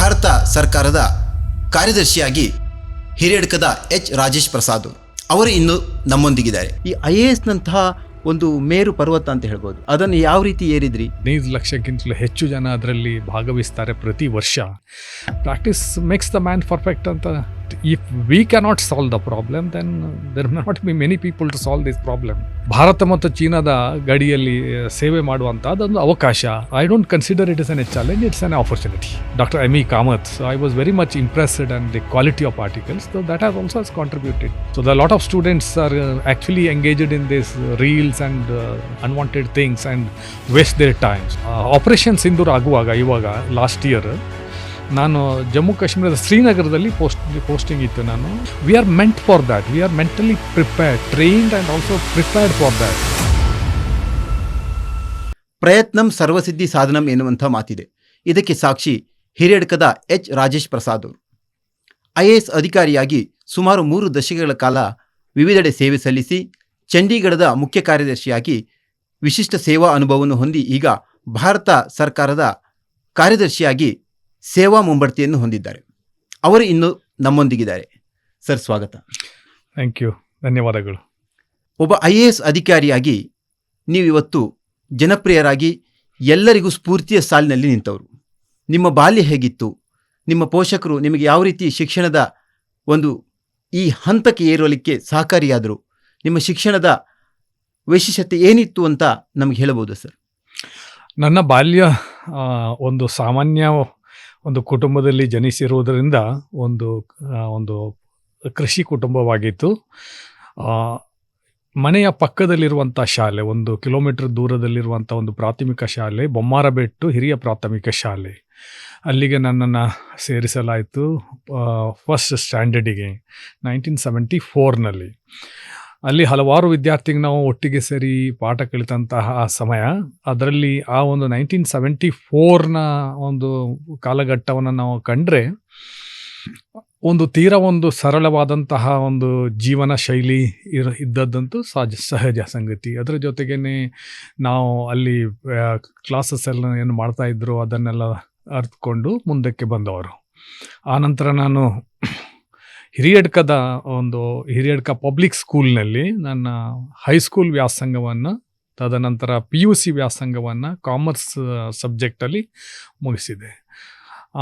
ಭಾರತ ಸರ್ಕಾರದ ಕಾರ್ಯದರ್ಶಿಯಾಗಿ ಹಿರಿಯಡ್ಕದ ಎಚ್ ರಾಜೇಶ್ ಪ್ರಸಾದ್ ಅವರು ಇನ್ನು ನಮ್ಮೊಂದಿಗಿದ್ದಾರೆ. ಈ IAS ನಂತಹ ಒಂದು ಮೇರು ಪರ್ವತ ಅಂತ ಹೇಳ್ಬೋದು, ಅದನ್ನು ಯಾವ ರೀತಿ ಏರಿದ್ರಿ? 15 ಲಕ್ಷಕ್ಕಿಂತಲೂ ಹೆಚ್ಚು ಜನ ಅದರಲ್ಲಿ ಭಾಗವಹಿಸ್ತಾರೆ ಪ್ರತಿ ವರ್ಷ. Practice makes the man perfect ಅಂತ. If we cannot solve the problem then there may not be many people to solve this problem. Bharat ಮತ್ತು ಚೀನಾದ ಗಡಿಯಲ್ಲಿ ಸೇವೆ ಮಾಡುವಂಥ ಅದೊಂದು ಅವಕಾಶ. I don't consider it is an a challenge, it's an opportunity. Doctor M.E. Kamath, I was very much impressed and the quality of articles, so that has also contributed. So the lot of students are actually engaged in this reels and unwanted things and waste their times. Operation Sindoor ಆಗುವಾಗ ಇವಾಗ last year ನಾನು ಜಮ್ಮು ಕಾಶ್ಮೀರದ ಶ್ರೀನಗರದಲ್ಲಿ posting ಇತ್ತು. ನಾನು we are meant for that, we are mentally prepared, trained and also prepared for that. ಪ್ರಯತ್ನಂ ಸರ್ವಸಿದ್ಧಿ ಸಾಧನಂ ಎನ್ನುವಂಥ ಮಾತಿದೆ. ಇದಕ್ಕೆ ಸಾಕ್ಷಿ ಹಿರಿಯಡ್ಕದ ಎಚ್ ರಾಜೇಶ್ ಪ್ರಸಾದ್. IAS ಅಧಿಕಾರಿಯಾಗಿ ಸುಮಾರು 3 ದಶಕಗಳ ಕಾಲ ವಿವಿಧೆಡೆ ಸೇವೆ ಸಲ್ಲಿಸಿ ಚಂಡೀಗಢದ ಮುಖ್ಯ ಕಾರ್ಯದರ್ಶಿಯಾಗಿ ವಿಶಿಷ್ಟ ಸೇವಾ ಅನುಭವವನ್ನು ಹೊಂದಿ ಈಗ ಭಾರತ ಸರ್ಕಾರದ ಕಾರ್ಯದರ್ಶಿಯಾಗಿ ಸೇವಾ ಮುಂಬಡ್ತಿಯನ್ನು ಹೊಂದಿದ್ದಾರೆ. ಅವರು ಇನ್ನು ನಮ್ಮೊಂದಿಗಿದ್ದಾರೆ. ಸರ್, ಸ್ವಾಗತ. ಥ್ಯಾಂಕ್ ಯು, ಧನ್ಯವಾದಗಳು. ಒಬ್ಬ IAS ಅಧಿಕಾರಿಯಾಗಿ ನೀವಿವತ್ತು ಜನಪ್ರಿಯರಾಗಿ ಎಲ್ಲರಿಗೂ ಸ್ಫೂರ್ತಿಯ ಸಾಲಿನಲ್ಲಿ ನಿಂತವರು. ನಿಮ್ಮ ಬಾಲ್ಯ ಹೇಗಿತ್ತು? ನಿಮ್ಮ ಪೋಷಕರು ನಿಮಗೆ ಯಾವ ರೀತಿ ಶಿಕ್ಷಣದ ಒಂದು ಈ ಹಂತಕ್ಕೆ ಏರಲಿಕ್ಕೆ ಸಹಕಾರಿಯಾದರು? ನಿಮ್ಮ ಶಿಕ್ಷಣದ ವೈಶಿಷ್ಟ್ಯತೆ ಏನಿತ್ತು ಅಂತ ನಮಗೆ ಹೇಳಬಹುದು ಸರ್? ನನ್ನ ಬಾಲ್ಯ ಒಂದು ಸಾಮಾನ್ಯ ಒಂದು ಕುಟುಂಬದಲ್ಲಿ ಜನಿಸಿರುವುದರಿಂದ ಒಂದು ಕೃಷಿ ಕುಟುಂಬವಾಗಿತ್ತು. ಮನೆಯ ಪಕ್ಕದಲ್ಲಿರುವಂಥ ಶಾಲೆ, 1 ಕಿಲೋಮೀಟರ್ ದೂರದಲ್ಲಿರುವಂಥ ಒಂದು ಪ್ರಾಥಮಿಕ ಶಾಲೆ ಬೊಮ್ಮಾರಬೆಟ್ಟು ಹಿರಿಯ ಪ್ರಾಥಮಿಕ ಶಾಲೆ. ಅಲ್ಲಿಗೆ ನನ್ನನ್ನು ಸೇರಿಸಲಾಯಿತು ಫಸ್ಟ್ ಸ್ಟ್ಯಾಂಡರ್ಡಿಗೆ 1974ನಲ್ಲಿ. ಅಲ್ಲಿ ಹಲವಾರು ವಿದ್ಯಾರ್ಥಿಗಳು ನಾವು ಒಟ್ಟಿಗೆ ಸೇರಿ ಪಾಠ ಕಲಿತಂತಹ ಸಮಯ. ಅದರಲ್ಲಿ ಆ ಒಂದು 1974ನ ಒಂದು ಕಾಲಘಟ್ಟವನ್ನು ನಾವು ಕಂಡ್ರೆ ತೀರಾ ಒಂದು ಸರಳವಾದಂತಹ ಒಂದು ಜೀವನ ಶೈಲಿ ಇದ್ದದ್ದಂತೂ ಸಹಜ ಸಂಗತಿ. ಅದರ ಜೊತೆಗೇ ನಾವು ಅಲ್ಲಿ ಕ್ಲಾಸಸ್ ಎಲ್ಲ ಏನು ಮಾಡ್ತಾಯಿದ್ರು ಅದನ್ನೆಲ್ಲ ಅರ್ಥಕೊಂಡು ಮುಂದಕ್ಕೆ ಬಂದವರು. ಆನಂತರ ನಾನು ಹಿರಿಯಡ್ಕ ಪಬ್ಲಿಕ್ ಸ್ಕೂಲ್ನಲ್ಲಿ ನನ್ನ ಹೈಸ್ಕೂಲ್ ವ್ಯಾಸಂಗವನ್ನು, ತದನಂತರ PUC ವ್ಯಾಸಂಗವನ್ನು ಕಾಮರ್ಸ್ ಸಬ್ಜೆಕ್ಟಲ್ಲಿ ಮುಗಿಸಿದೆ.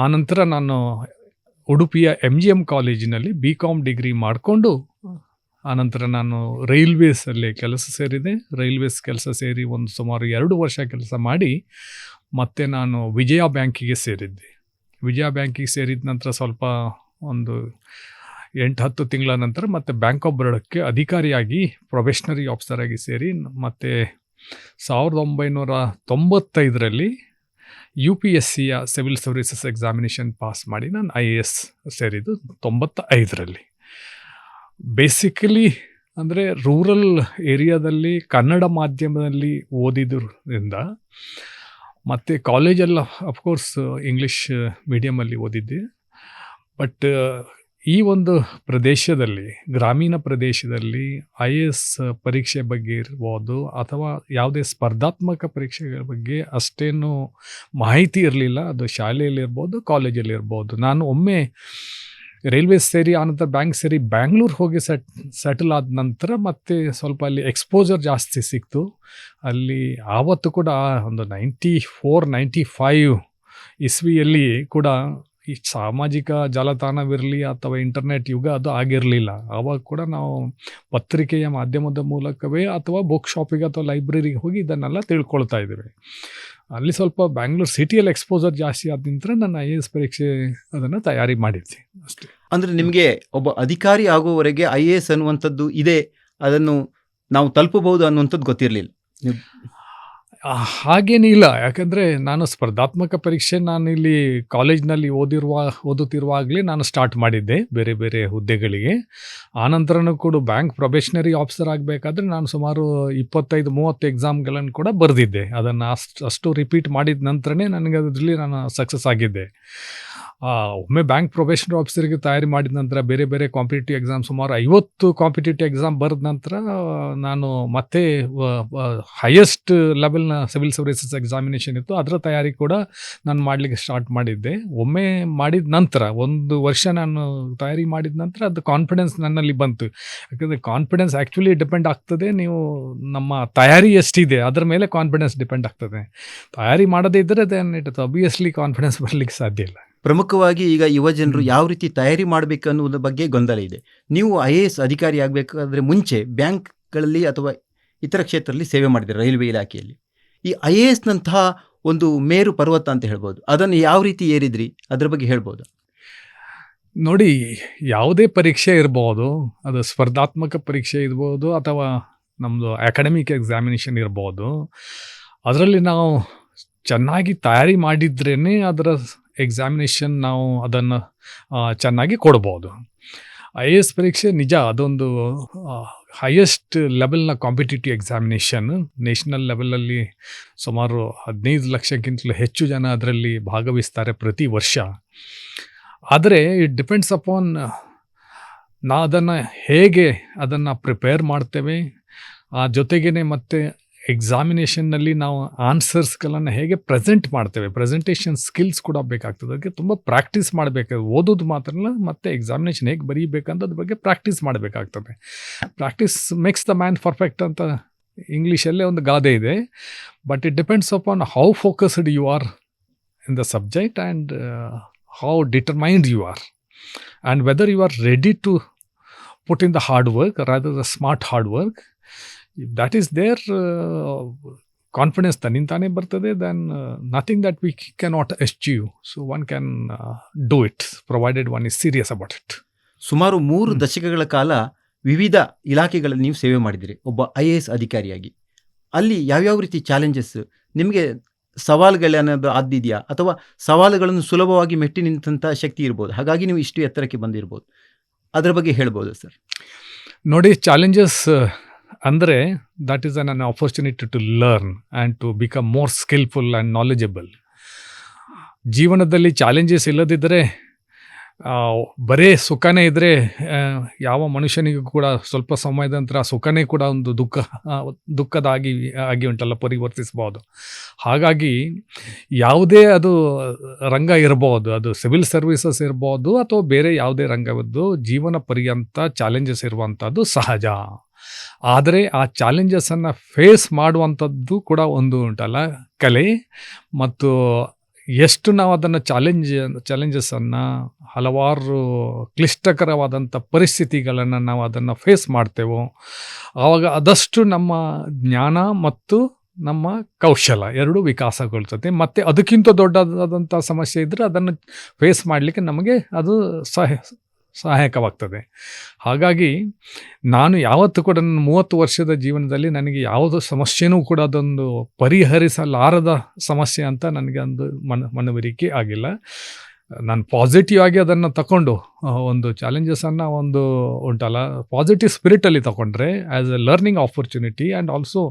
ಆನಂತರ ನಾನು ಉಡುಪಿಯ MGM ಕಾಲೇಜಿನಲ್ಲಿ BCom ಡಿಗ್ರಿ ಮಾಡಿಕೊಂಡು ಆನಂತರ ನಾನು ರೈಲ್ವೇಸಲ್ಲಿ ಕೆಲಸ ಸೇರಿದೆ. ರೈಲ್ವೇಸ್ ಕೆಲಸ ಸೇರಿ ಸುಮಾರು 2 ವರ್ಷ ಕೆಲಸ ಮಾಡಿ ಮತ್ತೆ ನಾನು ವಿಜಯ ಬ್ಯಾಂಕಿಗೆ ಸೇರಿದ್ದೆ. ವಿಜಯ ಬ್ಯಾಂಕಿಗೆ ಸೇರಿದ ನಂತರ ಸ್ವಲ್ಪ 8-10 ತಿಂಗಳ ನಂತರ ಮತ್ತೆ ಬ್ಯಾಂಕ್ ಆಫ್ ಬರೋಡಕ್ಕೆ ಅಧಿಕಾರಿಯಾಗಿ ಪ್ರೊಬೇಷನರಿ ಆಫೀಸರಾಗಿ ಸೇರಿ ಮತ್ತೆ 1995ರಲ್ಲಿ UPSCಯ ಸಿವಿಲ್ ಸರ್ವಿಸಸ್ ಎಕ್ಸಾಮಿನೇಷನ್ ಪಾಸ್ ಮಾಡಿ ನಾನು IAS ಸೇರಿದ್ದು 95ರಲ್ಲಿ. ಬೇಸಿಕಲಿ ಅಂದರೆ ರೂರಲ್ ಏರಿಯಾದಲ್ಲಿ ಕನ್ನಡ ಮಾಧ್ಯಮದಲ್ಲಿ ಓದಿದ್ರಿಂದ ಮತ್ತು ಕಾಲೇಜೆಲ್ಲ ಅಫ್ಕೋರ್ಸ್ ಇಂಗ್ಲೀಷ್ ಮೀಡಿಯಮಲ್ಲಿ ಓದಿದ್ದೆ. ಬಟ್ ಈ ಒಂದು ಪ್ರದೇಶದಲ್ಲಿ, ಗ್ರಾಮೀಣ ಪ್ರದೇಶದಲ್ಲಿ IAS ಪರೀಕ್ಷೆ ಬಗ್ಗೆ ಇರ್ಬೋದು ಅಥವಾ ಯಾವುದೇ ಸ್ಪರ್ಧಾತ್ಮಕ ಪರೀಕ್ಷೆಗಳ ಬಗ್ಗೆ ಅಷ್ಟೇನು ಮಾಹಿತಿ ಇರಲಿಲ್ಲ. ಅದು ಶಾಲೆಯಲ್ಲಿರ್ಬೋದು, ಕಾಲೇಜಲ್ಲಿರ್ಬೋದು. ನಾನು ಒಮ್ಮೆ ರೈಲ್ವೆ ಸೇರಿ ಆನಂತರ ಬ್ಯಾಂಕ್ ಸೇರಿ ಬ್ಯಾಂಗ್ಳೂರು ಹೋಗಿ ಸೆಟಲ್ ಆದ ನಂತರ ಮತ್ತೆ ಸ್ವಲ್ಪ ಅಲ್ಲಿ ಎಕ್ಸ್ಪೋಜರ್ ಜಾಸ್ತಿ ಸಿಕ್ತು. ಅಲ್ಲಿ ಆವತ್ತು ಕೂಡ ಒಂದು 94-95 ಇಸ್ವಿಯಲ್ಲಿ ಕೂಡ ಈ ಸಾಮಾಜಿಕ ಜಾಲತಾಣವಿರಲಿ ಅಥವಾ ಇಂಟರ್ನೆಟ್ ಯುಗ ಅದು ಆಗಿರಲಿಲ್ಲ. ಆವಾಗ ಕೂಡ ನಾವು ಪತ್ರಿಕೆಯ ಮಾಧ್ಯಮದ ಮೂಲಕವೇ ಅಥವಾ ಬುಕ್ ಶಾಪಿಗೆ ಅಥವಾ ಲೈಬ್ರರಿಗೆ ಹೋಗಿ ಇದನ್ನೆಲ್ಲ ತಿಳ್ಕೊಳ್ತಾ ಇದ್ದೀವಿ. ಅಲ್ಲಿ ಸ್ವಲ್ಪ ಬ್ಯಾಂಗ್ಳೂರು ಸಿಟಿಯಲ್ಲಿ ಎಕ್ಸ್ಪೋಜರ್ ಜಾಸ್ತಿ ಆದ ನಂತರ ನಾನು IAS ಪರೀಕ್ಷೆ ಅದನ್ನು ತಯಾರಿ ಮಾಡಿದ್ದೆ ಅಷ್ಟೇ. ಅಂದರೆ ನಿಮಗೆ ಒಬ್ಬ ಅಧಿಕಾರಿ ಆಗುವವರೆಗೆ IAS ಅನ್ನುವಂಥದ್ದು ಇದೆ, ಅದನ್ನು ನಾವು ತಲುಪಬಹುದು ಅನ್ನುವಂಥದ್ದು ಗೊತ್ತಿರಲಿಲ್ಲ? ಹಾಗೇನಿಲ್ಲ. ಯಾಕಂದರೆ ನಾನು ಸ್ಪರ್ಧಾತ್ಮಕ ಪರೀಕ್ಷೆ ನಾನು ಇಲ್ಲಿ ಕಾಲೇಜ್ನಲ್ಲಿ ಓದುತ್ತಿರುವಾಗಲೇ ನಾನು ಸ್ಟಾರ್ಟ್ ಮಾಡಿದ್ದೆ ಬೇರೆ ಬೇರೆ ಹುದ್ದೆಗಳಿಗೆ. ಆನಂತರನೂ ಕೂಡ ಬ್ಯಾಂಕ್ ಪ್ರೊಬೇಷನರಿ ಆಫೀಸರ್ ಆಗಬೇಕಾದ್ರೆ ನಾನು ಸುಮಾರು 25-30 ಎಕ್ಸಾಮ್ಗಳನ್ನು ಕೂಡ ಬರೆದಿದ್ದೆ. ಅದನ್ನು ಅಷ್ಟು ರಿಪೀಟ್ ಮಾಡಿದ ನಂತರನೇ ನನಗೆ ಅದರಲ್ಲಿ ನಾನು ಸಕ್ಸಸ್ ಆಗಿದ್ದೆ. ಒಮ್ಮೆ ಬ್ಯಾಂಕ್ ಪ್ರೊಬೇಷನರಿ ಆಫೀಸರ್‌ಗೆ ತಯಾರಿ ಮಾಡಿದ ನಂತರ ಬೇರೆ ಬೇರೆ ಕಾಂಪಿಟೇಟಿವ್ ಎಕ್ಸಾಮ್ ಸುಮಾರು 50 ಕಾಂಪಿಟೇಟಿವ್ ಎಕ್ಸಾಮ್ ಬರೆದ ನಂತರ ನಾನು ಮತ್ತೆ ಹೈಯೆಸ್ಟ್ ಲೆವೆಲ್‌ನ ಸಿವಿಲ್ ಸರ್ವಿಸಸ್ ಎಕ್ಸಾಮಿನೇಷನ್ ಇತ್ತು. ಅದರ ತಯಾರಿ ಕೂಡ ನಾನು ಮಾಡಲಿಕ್ಕೆ ಸ್ಟಾರ್ಟ್ ಮಾಡಿದ್ದೆ. ಒಮ್ಮೆ ಮಾಡಿದ ನಂತರ 1 ವರ್ಷ ನಾನು ತಯಾರಿ ಮಾಡಿದ ನಂತರ ಅದು ಕಾನ್ಫಿಡೆನ್ಸ್ ನನ್ನಲ್ಲಿ ಬಂತು. ಯಾಕಂದರೆ ಕಾನ್ಫಿಡೆನ್ಸ್ ಆ್ಯಕ್ಚುಲಿ ಡಿಪೆಂಡ್ ಆಗ್ತದೆ, ನೀವು ನಮ್ಮ ತಯಾರಿ ಎಷ್ಟಿದೆ ಅದರ ಮೇಲೆ ಕಾನ್ಫಿಡೆನ್ಸ್ ಡಿಪೆಂಡ್ ಆಗ್ತದೆ. ತಯಾರಿ ಮಾಡದೇ ಇದ್ದರೆ ದೆನ್ ಇಟ್ ಆಬ್ವಿಯಸ್ಲಿ ಕಾನ್ಫಿಡೆನ್ಸ್ ಬರಲಿಕ್ಕೆ ಸಾಧ್ಯ ಇಲ್ಲ. ಪ್ರಮುಖವಾಗಿ ಈಗ ಯುವ ಜನರು ಯಾವ ರೀತಿ ತಯಾರಿ ಮಾಡಬೇಕು ಅನ್ನೋದ್ರ ಬಗ್ಗೆ ಗೊಂದಲ ಇದೆ. ನೀವು IAS ಅಧಿಕಾರಿ ಆಗಬೇಕಾದ್ರೆ ಮುಂಚೆ ಬ್ಯಾಂಕ್ಗಳಲ್ಲಿ ಅಥವಾ ಇತರ ಕ್ಷೇತ್ರದಲ್ಲಿ ಸೇವೆ ಮಾಡಿದ್ದೀರಿ, ರೈಲ್ವೆ ಇಲಾಖೆಯಲ್ಲಿ. ಈ IASನಂತಹ ಒಂದು ಮೇರು ಪರ್ವತ ಅಂತ ಹೇಳ್ಬೋದು, ಅದನ್ನು ಯಾವ ರೀತಿ ಏರಿದ್ರಿ, ಅದ್ರ ಬಗ್ಗೆ ಹೇಳ್ಬೋದು? ನೋಡಿ, ಯಾವುದೇ ಪರೀಕ್ಷೆ ಇರ್ಬೋದು, ಅದು ಸ್ಪರ್ಧಾತ್ಮಕ ಪರೀಕ್ಷೆ ಇರ್ಬೋದು ಅಥವಾ ನಮ್ಮದು ಅಕಾಡೆಮಿಕ್ ಎಕ್ಸಾಮಿನೇಷನ್ ಇರ್ಬೋದು, ಅದರಲ್ಲಿ ನಾವು ಚೆನ್ನಾಗಿ ತಯಾರಿ ಮಾಡಿದ್ರೇ ಅದರ ಎಕ್ಸಾಮಿನೇಷನ್ ನಾವು ಅದನ್ನು ಚೆನ್ನಾಗಿ ಕೊಡ್ಬೋದು. IAS ಪರೀಕ್ಷೆ ನಿಜ ಅದೊಂದು ಹೈಯೆಸ್ಟ್ ಲೆವೆಲ್ನ ಕಾಂಪಿಟೇಟಿವ್ ಎಕ್ಸಾಮಿನೇಷನ್. ನ್ಯಾಷನಲ್ ಲೆವೆಲಲ್ಲಿ ಸುಮಾರು 15 ಲಕ್ಷಕ್ಕಿಂತಲೂ ಹೆಚ್ಚು ಜನ ಅದರಲ್ಲಿ ಭಾಗವಹಿಸ್ತಾರೆ ಪ್ರತಿ ವರ್ಷ. ಆದರೆ ಇಟ್ ಡಿಪೆಂಡ್ಸ್ ಅಪಾನ್ ನಾವು ಅದನ್ನು ಹೇಗೆ ಅದನ್ನು ಪ್ರಿಪೇರ್ ಮಾಡ್ತೇವೆ, ಜೊತೆಗೇ ಮತ್ತು ಎಕ್ಸಾಮಿನೇಷನ್ನಲ್ಲಿ ನಾವು ಆನ್ಸರ್ಸ್ಗಳನ್ನು ಹೇಗೆ ಪ್ರೆಸೆಂಟ್ ಮಾಡ್ತೇವೆ, ಪ್ರೆಸೆಂಟೇಷನ್ ಸ್ಕಿಲ್ಸ್ ಕೂಡ ಬೇಕಾಗ್ತದೆ. ಅದಕ್ಕೆ ತುಂಬ ಪ್ರಾಕ್ಟೀಸ್ ಮಾಡಬೇಕಾಗ್ತದೆ. ಓದೋದು ಮಾತ್ರ ಅಲ್ಲ, ಮತ್ತು ಎಕ್ಸಾಮಿನೇಷನ್ ಹೇಗೆ ಬರೀಬೇಕಂತದ್ರ ಬಗ್ಗೆ ಪ್ರಾಕ್ಟೀಸ್ ಮಾಡಬೇಕಾಗ್ತದೆ. Practice makes the man perfect ಅಂತ ಇಂಗ್ಲೀಷಲ್ಲೇ ಒಂದು ಗಾದೆ ಇದೆ. But it depends upon how focused you are in the subject and how determined you are and whether you are ready to put in the hard work rather the smart hard work. If that is there, confidence ತನ್ನಿಂತಾನೇ ಬರ್ತದೆ. then nothing that we cannot achieve. So one can do it provided one is serious about it. ಸುಮಾರು 3 ದಶಕಗಳ ಕಾಲ ವಿವಿಧ ಇಲಾಖೆಗಳಲ್ಲಿ ನೀವು ಸೇವೆ ಮಾಡಿದಿರಿ ಒಬ್ಬ IAS ಅಧಿಕಾರಿಯಾಗಿ. ಅಲ್ಲಿ ಯಾವ್ಯಾವ ರೀತಿ ಚಾಲೆಂಜಸ್ ನಿಮಗೆ, ಸವಾಲುಗಳೇನಾದರೂ ಆದಿದೆಯಾ, ಅಥವಾ ಸವಾಲುಗಳನ್ನು ಸುಲಭವಾಗಿ ಮೆಟ್ಟಿ ನಿಂತಹ ಶಕ್ತಿ ಇರ್ಬೋದು, ಹಾಗಾಗಿ ನೀವು ಇಷ್ಟು ಎತ್ತರಕ್ಕೆ ಬಂದಿರ್ಬೋದು, ಅದರ ಬಗ್ಗೆ ಹೇಳ್ಬೋದು ಸರ್? ನೋಡಿ, ಚಾಲೆಂಜಸ್ ಅಂದರೆ that is an opportunity to learn and to become more skillful and knowledgeable. ಜೀವನದಲ್ಲಿ ಚಾಲೆಂಜಸ್ ಇಲ್ಲದಿದ್ದರೆ, ಬರೇ ಸುಖನೇ ಇದ್ದರೆ ಯಾವ ಮನುಷ್ಯನಿಗೂ ಕೂಡ ಸ್ವಲ್ಪ ಸಮಯದ ನಂತರ ಸುಖನೇ ಕೂಡ ಒಂದು ದುಃಖದಾಗಿ ಉಂಟಲ್ಲ ಪರಿವರ್ತಿಸ್ಬೋದು. ಹಾಗಾಗಿ ಯಾವುದೇ ಅದು ರಂಗ ಇರ್ಬೋದು, ಅದು ಸಿವಿಲ್ ಸರ್ವಿಸಸ್ ಇರ್ಬೋದು ಅಥವಾ ಬೇರೆ ಯಾವುದೇ ರಂಗವಿದ್ದು, ಜೀವನ ಪರ್ಯಂತ ಚಾಲೆಂಜಸ್ ಇರುವಂಥದ್ದು ಸಹಜ. ಆದರೆ ಆ ಚಾಲೆಂಜಸನ್ನು ಫೇಸ್ ಮಾಡುವಂಥದ್ದು ಕೂಡ ಒಂದು ಉಂಟಲ್ಲ ಕಲೆ. ಮತ್ತು ಎಷ್ಟು ನಾವು ಅದನ್ನು ಚಾಲೆಂಜಸನ್ನು ಹಲವಾರು ಕ್ಲಿಷ್ಟಕರವಾದಂಥ ಪರಿಸ್ಥಿತಿಗಳನ್ನು ನಾವು ಅದನ್ನು ಫೇಸ್ ಮಾಡ್ತೇವೋ, ಆವಾಗ ಅದಷ್ಟು ನಮ್ಮ ಜ್ಞಾನ ಮತ್ತು ನಮ್ಮ ಕೌಶಲ ಎರಡೂ ವಿಕಾಸಗೊಳ್ತದೆ. ಮತ್ತು ಅದಕ್ಕಿಂತ ದೊಡ್ಡದಾದಂಥ ಸಮಸ್ಯೆ ಇದ್ದರೆ ಅದನ್ನು ಫೇಸ್ ಮಾಡಲಿಕ್ಕೆ ನಮಗೆ ಅದು ಸಹಾಯಕವಾಗ್ತದೆ. ಹಾಗಾಗಿ ನಾನು ಯಾವತ್ತೂ ಕೂಡ ನನ್ನ 30 ವರ್ಷದ ಜೀವನದಲ್ಲಿ ನನಗೆ ಯಾವುದೋ ಸಮಸ್ಯೆನೂ ಕೂಡ ಅದೊಂದು ಪರಿಹರಿಸಲಾರದ ಸಮಸ್ಯೆ ಅಂತ ನನಗೆ ಒಂದು ಮನವರಿಕೆ ಆಗಿಲ್ಲ. ನಾನು ಪಾಸಿಟಿವ್ ಆಗಿ ಅದನ್ನು ತಗೊಂಡು ಒಂದು ಚಾಲೆಂಜಸನ್ನು ಒಂದು ಉಂಟಲ್ಲ ಪಾಸಿಟಿವ್ ಸ್ಪಿರಿಟಲ್ಲಿ ತಗೊಂಡ್ರೆ as A learning opportunity. And also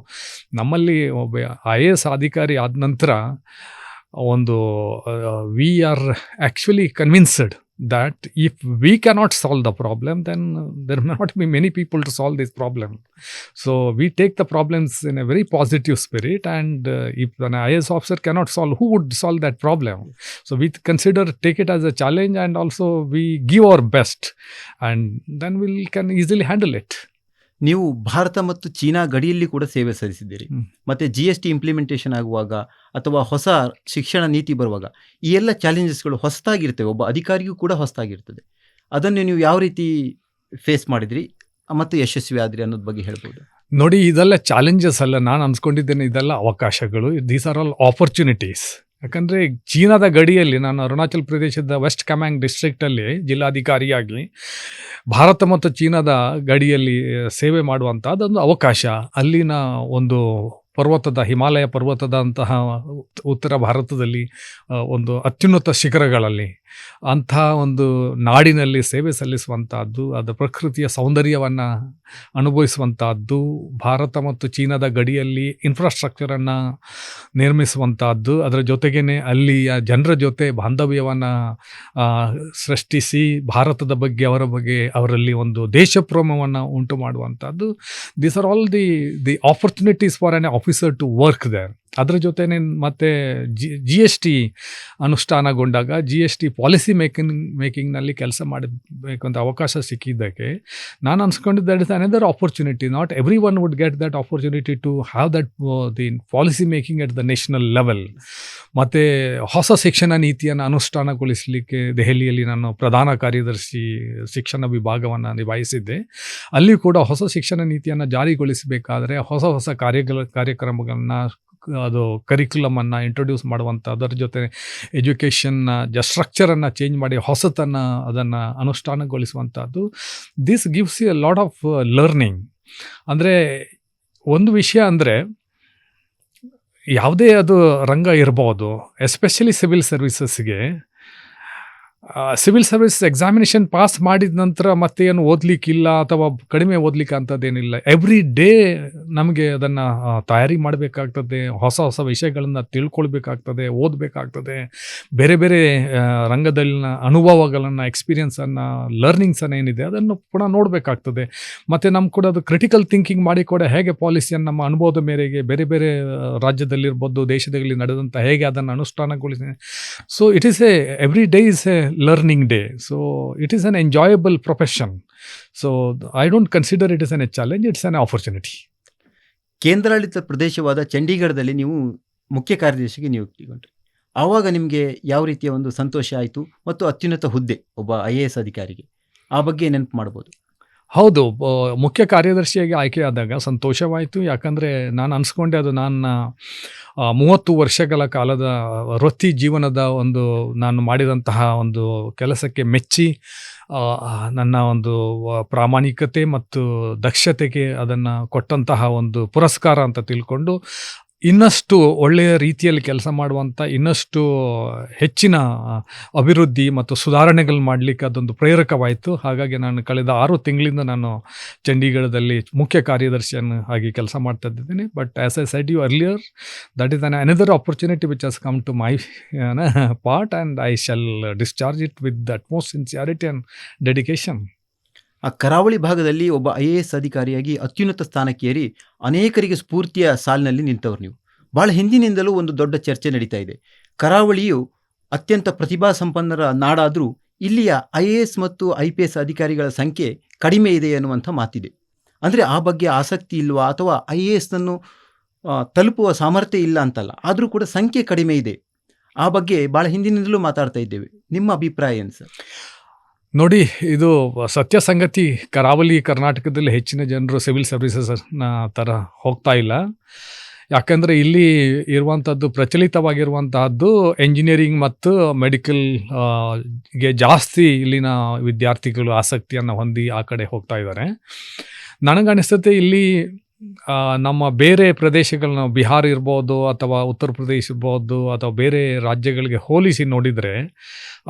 ನಮ್ಮಲ್ಲಿ ಒಬ್ಬ IAS ಅಧಿಕಾರಿ ಆದ ನಂತರ ಒಂದು we are actually convinced that if we cannot solve the problem, then there may not be many people to solve this problem. So we take the problems in a very positive spirit, and if an IAS officer cannot solve, who would solve that problem? So we take it as a challenge, and also we give our best, and then we can easily handle it. ನೀವು ಭಾರತ ಮತ್ತು China ಗಡಿಯಲ್ಲಿ ಕೂಡ ಸೇವೆ ಸಲ್ಲಿಸಿದ್ದೀರಿ. ಮತ್ತು GST implementation ಆಗುವಾಗ ಅಥವಾ ಹೊಸ ಶಿಕ್ಷಣ ನೀತಿ ಬರುವಾಗ ಈ ಎಲ್ಲ ಚಾಲೆಂಜಸ್ಗಳು ಹೊಸದಾಗಿರ್ತವೆ, ಒಬ್ಬ ಅಧಿಕಾರಿಗೂ ಕೂಡ ಹೊಸದಾಗಿರ್ತದೆ. ಅದನ್ನು ನೀವು ಯಾವ ರೀತಿ ಫೇಸ್ ಮಾಡಿದ್ರಿ ಮತ್ತು ಯಶಸ್ವಿ ಆದ್ರಿ ಅನ್ನೋದ್ರ ಬಗ್ಗೆ ಹೇಳ್ಬೋದು? ನೋಡಿ, ಇದೆಲ್ಲ ಚಾಲೆಂಜಸ್ ಅಲ್ಲ, ನಾನು ಅನ್ಸ್ಕೊಂಡಿದ್ದೇನೆ ಇದೆಲ್ಲ ಅವಕಾಶಗಳು. These are all opportunities. ಯಾಕಂದರೆ ಚೀನಾದ ಗಡಿಯಲ್ಲಿ ನಾನು ಅರುಣಾಚಲ್ ಪ್ರದೇಶದ ವೆಸ್ಟ್ ಕಮ್ಯಾಂಗ್ ಡಿಸ್ಟ್ರಿಕ್ಟಲ್ಲಿ ಜಿಲ್ಲಾಧಿಕಾರಿಯಾಗಿ ಭಾರತ ಮತ್ತು ಚೀನಾದ ಗಡಿಯಲ್ಲಿ ಸೇವೆ ಮಾಡುವಂಥದ್ದೊಂದು ಅವಕಾಶ. ಅಲ್ಲಿನ ಒಂದು ಹಿಮಾಲಯ ಪರ್ವತದಂತಹ ಉತ್ತರ ಭಾರತದಲ್ಲಿ ಒಂದು ಅತ್ಯುನ್ನತ ಶಿಖರಗಳಲ್ಲಿ ಅಂಥ ಒಂದು ನಾಡಿನಲ್ಲಿ ಸೇವೆ ಸಲ್ಲಿಸುವಂತಹದ್ದು, ಅದರ ಪ್ರಕೃತಿಯ ಸೌಂದರ್ಯವನ್ನು ಅನುಭವಿಸುವಂತಹದ್ದು, ಭಾರತ ಮತ್ತು ಚೀನಾದ ಗಡಿಯಲ್ಲಿ ಇನ್ಫ್ರಾಸ್ಟ್ರಕ್ಚರನ್ನು ನಿರ್ಮಿಸುವಂತಹದ್ದು, ಅದರ ಜೊತೆಗೇ ಅಲ್ಲಿಯ ಜನರ ಜೊತೆ ಬಾಂಧವ್ಯವನ್ನು ಸೃಷ್ಟಿಸಿ ಭಾರತದ ಬಗ್ಗೆ ಅವರಲ್ಲಿ ಒಂದು ದೇಶಪ್ರೇಮವನ್ನು ಉಂಟು ಮಾಡುವಂಥದ್ದು. These are all the opportunities for an officer to work there. ಅದರ ಜೊತೆನೇ ಮತ್ತೆ ಜಿ ಎಸ್ ಟಿ ಅನುಷ್ಠಾನಗೊಂಡಾಗ GST ಪಾಲಿಸಿ ಮೇಕಿಂಗ್ನಲ್ಲಿ ಕೆಲಸ ಮಾಡಬೇಕಂತ ಅವಕಾಶ ಸಿಕ್ಕಿದ್ದಕ್ಕೆ ನಾನು ಅನ್ಸ್ಕೊಂಡಿದ್ದು that is another opportunity. Not every one would get that opportunity to have that the policy making at the national level. ಮತ್ತು ಹೊಸ ಶಿಕ್ಷಣ ನೀತಿಯನ್ನು ಅನುಷ್ಠಾನಗೊಳಿಸಲಿಕ್ಕೆ ದೆಹಲಿಯಲ್ಲಿ ನಾನು ಪ್ರಧಾನ ಕಾರ್ಯದರ್ಶಿ ಶಿಕ್ಷಣ ವಿಭಾಗವನ್ನು ನಿಭಾಯಿಸಿದ್ದೆ. ಅಲ್ಲಿ ಕೂಡ ಹೊಸ ಶಿಕ್ಷಣ ನೀತಿಯನ್ನು ಜಾರಿಗೊಳಿಸಬೇಕಾದ್ರೆ ಹೊಸ ಕಾರ್ಯಕ್ರಮಗಳನ್ನು, ಅದು ಕರಿಕ್ಯುಲಮನ್ನು ಇಂಟ್ರೊಡ್ಯೂಸ್ ಮಾಡುವಂಥ, ಅದರ ಜೊತೆ ಎಜುಕೇಷನ್ನ ಸ್ಟ್ರಕ್ಚರನ್ನು ಚೇಂಜ್ ಮಾಡಿ ಹೊಸತನ್ನು ಅದನ್ನು ಅನುಷ್ಠಾನಗೊಳಿಸುವಂಥದ್ದು. This gives a lot of learning. ಅಂದರೆ ಒಂದು ವಿಷಯ ಅಂದರೆ ಯಾವುದೇ ಅದು ರಂಗ ಇರ್ಬೋದು, ಎಸ್ಪೆಷಲಿ ಸಿವಿಲ್ ಸರ್ವಿಸಸ್ಗೆ ಸಿವಿಲ್ ಸರ್ವಿಸ್ ಎಕ್ಸಾಮಿನೇಷನ್ ಪಾಸ್ ಮಾಡಿದ ನಂತರ ಮತ್ತೆ ಏನು ಓದಲಿಕ್ಕಿಲ್ಲ ಅಥವಾ ಕಡಿಮೆ ಓದಲಿಕ್ಕೆ ಅಂಥದ್ದೇನಿಲ್ಲ. ಎವ್ರಿ ಡೇ ನಮಗೆ ಅದನ್ನು ತಯಾರಿ ಮಾಡಬೇಕಾಗ್ತದೆ, ಹೊಸ ವಿಷಯಗಳನ್ನು ತಿಳ್ಕೊಳ್ಬೇಕಾಗ್ತದೆ, ಓದಬೇಕಾಗ್ತದೆ, ಬೇರೆ ಬೇರೆ ರಂಗದಲ್ಲಿನ ಅನುಭವಗಳನ್ನು, ಎಕ್ಸ್ಪೀರಿಯನ್ಸನ್ನು, ಲರ್ನಿಂಗ್ಸನ್ನು ಏನಿದೆ ಅದನ್ನು ಪುನಃ ನೋಡಬೇಕಾಗ್ತದೆ. ಮತ್ತು ನಮ್ಮ ಕೂಡ ಅದು ಕ್ರಿಟಿಕಲ್ ಥಿಂಕಿಂಗ್ ಮಾಡಿ ಕೂಡ ಹೇಗೆ ಪಾಲಿಸಿಯನ್ನು ನಮ್ಮ ಅನುಭವದ ಮೇರೆಗೆ ಬೇರೆ ಬೇರೆ ರಾಜ್ಯದಲ್ಲಿರ್ಬೋದು, ದೇಶದಲ್ಲಿ ನಡೆದಂಥ ಹೇಗೆ ಅದನ್ನು ಅನುಷ್ಠಾನಗೊಳಿಸಿ. So it is every day is a learning day, so it is an enjoyable profession, so I don't consider it as a challenge, it's an opportunity. ಕೇಂದ್ರಾಡಳಿತ ಪ್ರದೇಶವಾದ ಚಂಡೀಗಢದಲ್ಲಿ ನೀವು ಮುಖ್ಯ ಕಾರ್ಯದರ್ಶಿಗೆ ನಿಯುಕ್ತಿಗೊಂಡ್ರಿ. ಆವಾಗ ನಿಮಗೆ ಯಾವ ರೀತಿಯ ಒಂದು ಸಂತೋಷ ಆಯಿತು ಮತ್ತು ಅತ್ಯುನ್ನತ ಹುದ್ದೆ ಒಬ್ಬ IAS ಅಧಿಕಾರಿಗೆ, ಆ ಬಗ್ಗೆ ನೆನಪು ಮಾಡ್ಬೋದು? ಹೌದು, ಮುಖ್ಯ ಕಾರ್ಯದರ್ಶಿಯಾಗಿ ಆಯ್ಕೆಯಾದಾಗ ಸಂತೋಷವಾಯಿತು. ಯಾಕಂದರೆ ನಾನು ಅನ್ಸ್ಕೊಂಡೆ ಅದು ನನ್ನ 30 ವರ್ಷಗಳ ಕಾಲದ ವೃತ್ತಿ ಜೀವನದ ಒಂದು ನಾನು ಮಾಡಿದಂತಹ ಒಂದು ಕೆಲಸಕ್ಕೆ ಮೆಚ್ಚಿ ನನ್ನ ಒಂದು ಪ್ರಾಮಾಣಿಕತೆ ಮತ್ತು ದಕ್ಷತೆಗೆ ಅದನ್ನು ಕೊಟ್ಟಂತಹ ಒಂದು ಪುರಸ್ಕಾರ ಅಂತ ತಿಳ್ಕೊಂಡು ಇನ್ನಷ್ಟು ಒಳ್ಳೆಯ ರೀತಿಯಲ್ಲಿ ಕೆಲಸ ಮಾಡುವಂಥ, ಇನ್ನಷ್ಟು ಹೆಚ್ಚಿನ ಅಭಿವೃದ್ಧಿ ಮತ್ತು ಸುಧಾರಣೆಗಳು ಮಾಡಲಿಕ್ಕೆ ಅದೊಂದು ಪ್ರೇರಕವಾಯಿತು. ಹಾಗಾಗಿ ನಾನು ಕಳೆದ 6 ತಿಂಗಳಿಂದ ನಾನು ಚಂಡೀಗಢದಲ್ಲಿ ಮುಖ್ಯ ಕಾರ್ಯದರ್ಶಿಯನ್ನು ಆಗಿ ಕೆಲಸ ಮಾಡ್ತಾ ಇದ್ದೇನೆ. But as I said you earlier, that is another opportunity which has come to my part and I shall discharge it with the utmost sincerity and dedication. ಆ ಕರಾವಳಿ ಭಾಗದಲ್ಲಿ ಒಬ್ಬ IAS ಅಧಿಕಾರಿಯಾಗಿ ಅತ್ಯುನ್ನತ ಸ್ಥಾನಕ್ಕೇರಿ ಅನೇಕರಿಗೆ ಸ್ಫೂರ್ತಿಯ ಸಾಲಿನಲ್ಲಿ ನಿಂತವರು ನೀವು. ಭಾಳ ಹಿಂದಿನಿಂದಲೂ ಒಂದು ದೊಡ್ಡ ಚರ್ಚೆ ನಡೀತಾ ಇದೆ. ಕರಾವಳಿಯು ಅತ್ಯಂತ ಪ್ರತಿಭಾ ಸಂಪನ್ನರ ನಾಡಾದರೂ ಇಲ್ಲಿಯ IAS ಮತ್ತು IPS ಅಧಿಕಾರಿಗಳ ಸಂಖ್ಯೆ ಕಡಿಮೆ ಇದೆ ಅನ್ನುವಂಥ ಮಾತಿದೆ. ಅಂದರೆ ಆ ಬಗ್ಗೆ ಆಸಕ್ತಿ ಇಲ್ವಾ, ಅಥವಾ IASನನ್ನು ತಲುಪುವ ಸಾಮರ್ಥ್ಯ ಇಲ್ಲ ಅಂತಲ್ಲ, ಆದರೂ ಕೂಡ ಸಂಖ್ಯೆ ಕಡಿಮೆ ಇದೆ. ಆ ಬಗ್ಗೆ ಭಾಳ ಹಿಂದಿನಿಂದಲೂ ಮಾತಾಡ್ತಾ ಇದ್ದೇವೆ. ನಿಮ್ಮ ಅಭಿಪ್ರಾಯ ಏನು ಸರ್? ನೋಡಿ, ಇದು ಸತ್ಯ ಸಂಗತಿ. ಕರಾವಳಿ ಕರ್ನಾಟಕದಲ್ಲಿ ಹೆಚ್ಚಿನ ಜನರು ಸಿವಿಲ್ ಸರ್ವಿಸಸ್ನ ಥರ ಹೋಗ್ತಾ ಇಲ್ಲ. ಯಾಕಂದರೆ ಇಲ್ಲಿ ಇರುವಂಥದ್ದು, ಪ್ರಚಲಿತವಾಗಿರುವಂತಹದ್ದು ಎಂಜಿನಿಯರಿಂಗ್ ಮತ್ತು ಮೆಡಿಕಲ್ಗೆ ಜಾಸ್ತಿ ಇಲ್ಲಿನ ವಿದ್ಯಾರ್ಥಿಗಳು ಆಸಕ್ತಿಯನ್ನು ಹೊಂದಿ ಆ ಕಡೆ ಹೋಗ್ತಾ ಇದ್ದಾರೆ. ನನಗನ್ನಿಸುತ್ತೆ ಇಲ್ಲಿ ನಮ್ಮ ಬೇರೆ ಪ್ರದೇಶಗಳನ್ನ, ಬಿಹಾರ ಇರ್ಬೋದು ಅಥವಾ ಉತ್ತರ ಪ್ರದೇಶ ಇರ್ಬೋದು ಅಥವಾ ಬೇರೆ ರಾಜ್ಯಗಳಿಗೆ ಹೋಲಿಸಿ ನೋಡಿದರೆ